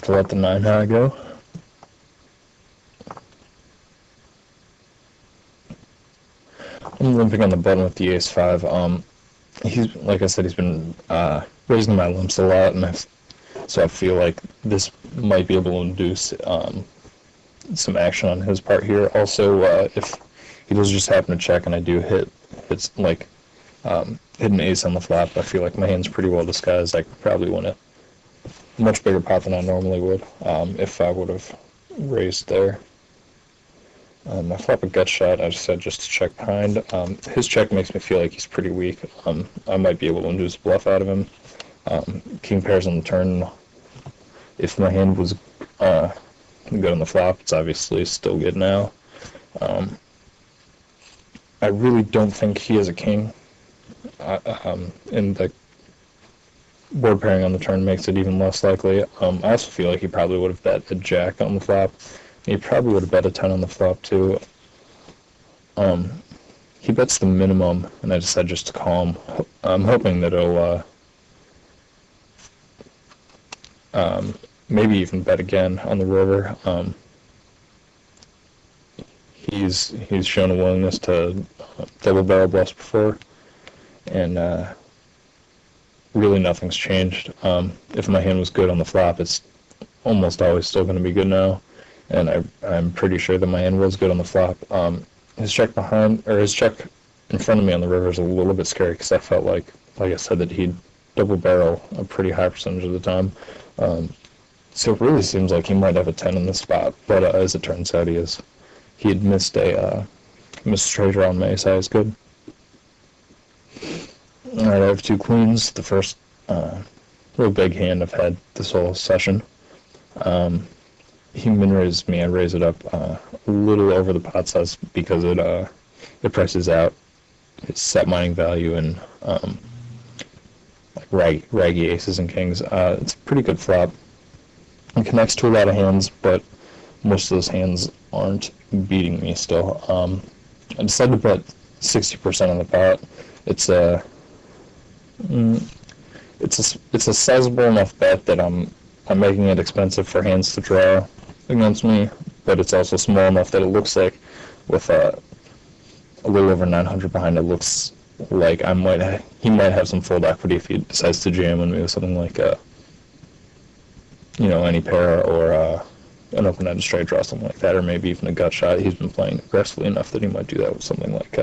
to let the 9 high go. I'm limping on the button with the ace-5. He's, like I said, he's been raising my limps a lot, and so I feel like this might be able to induce some action on his part here. Also, if he does just happen to check and I do hit an ace on the flop, I feel like my hand's pretty well disguised. I could probably win a much bigger pot than I normally would if I would have raised there. I flop a gut shot, I said, just to check behind. His check makes me feel like he's pretty weak. I might be able to induce a bluff out of him. King pairs on the turn. If my hand was good on the flop, it's obviously still good now. I really don't think he has a king. And the board pairing on the turn makes it even less likely. I also feel like he probably would have bet a jack on the flop. He probably would have bet a 10 on the flop too. He bets the minimum, and I decided just to call him. I'm hoping that he'll maybe even bet again on the river. He's shown a willingness to double barrel bluffs before, and really nothing's changed. If my hand was good on the flop, it's almost always still going to be good now. And I'm pretty sure that my hand was good on the flop. His check his check in front of me on the river is a little bit scary because I felt like I said, that he'd double barrel a pretty high percentage of the time. So it really seems like he might have a 10 in the spot, but as it turns out, he had missed a straight draw on my ace high is good. All right, I have 2 queens. The first real big hand I've had this whole session. He min-raised me. I raise it up a little over the pot size because it prices out its set mining value and like raggy aces and kings. It's a pretty good flop. It connects to a lot of hands, but most of those hands aren't beating me still. I decided to bet 60% on the pot. It's a sizable enough bet that I'm making it expensive for hands to draw against me, but it's also small enough that it looks like, with a little over 900 behind, it looks like he might have some fold equity if he decides to jam on me with something like any pair or an open-ended straight draw, something like that, or maybe even a gut shot. He's been playing aggressively enough that he might do that with something like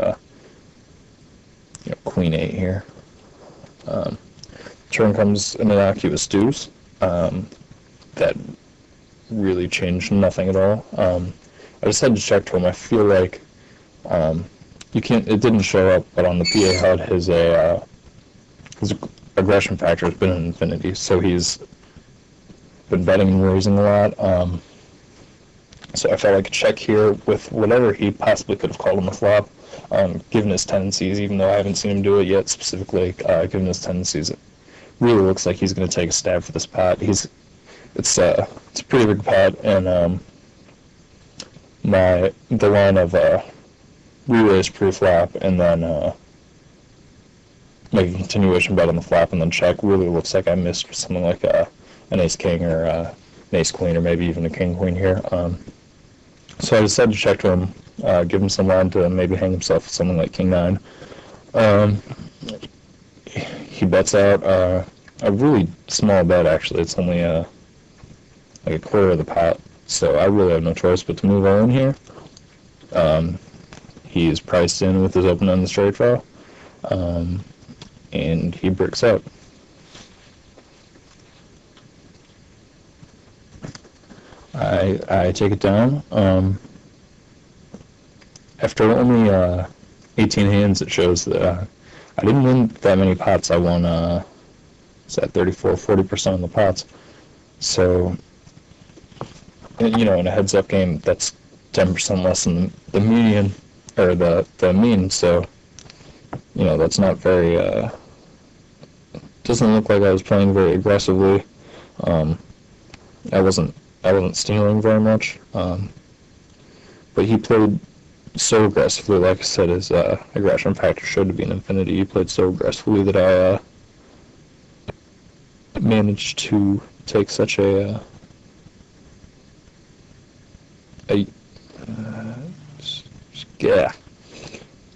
Queen 8 here. Turn comes an innocuous deuce. That really changed nothing at all. I just had to check to him. I feel like it didn't show up, but on the PA HUD, his aggression factor has been an infinity, so he's been betting and raising a lot. So I felt like a check here with whatever he possibly could have called on the flop, given his tendencies, even though I haven't seen him do it yet specifically, given his tendencies. It really looks like he's going to take a stab for this pot. It's a pretty big pot, and the line of re-raise pre-flop and then make a continuation bet on the flop and then check really looks like I missed something like an ace-king or an ace-queen or maybe even a king-queen here. So I decided to check to him, give him some line to maybe hang himself with something like king-9. He bets out a really small bet, actually. It's only like a quarter of the pot, so I really have no choice but to move all in here. He is priced in with his open-ended straight draw, and he bricks out. I take it down. After only 18 hands, it shows that I didn't win that many pots. I won, it's at 40% of the pots. So, in a heads-up game, that's 10% less than the median, or the mean, so, that's not very, doesn't look like I was playing very aggressively. I wasn't stealing very much, but he played so aggressively. Like I said, his aggression factor showed to be an infinity. He played so aggressively that I managed to take such a uh, yeah.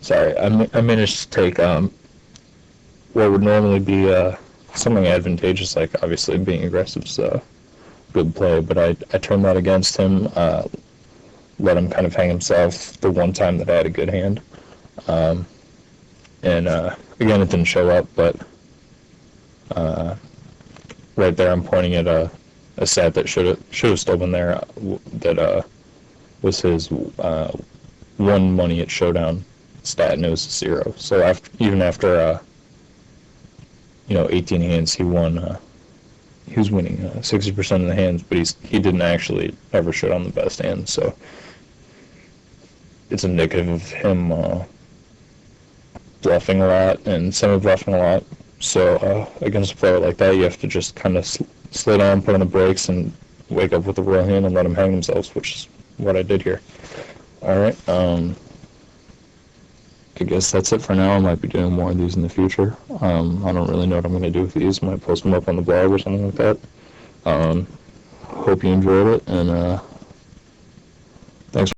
Sorry, I managed to take what would normally be something advantageous, like obviously being aggressive is a good play, but I turned that against him, let him kind of hang himself the one time that I had a good hand. And again, it didn't show up, but right there I'm pointing at a stat that should have still been there, that was his won money at Showdown stat, and it was 0. So even after 18 hands, he won. He was winning 60% of the hands, but he didn't actually ever showed on the best hand. So it's indicative of him bluffing a lot and semi-bluffing a lot. So against a player like that, you have to just kind of slow down, put on the brakes, and wake up with a real hand and let them hang themselves, which is what I did here. All right. I guess that's it for now. I might be doing more of these in the future. I don't really know what I'm going to do with these. I might post them up on the blog or something like that. Hope you enjoyed it, and thanks.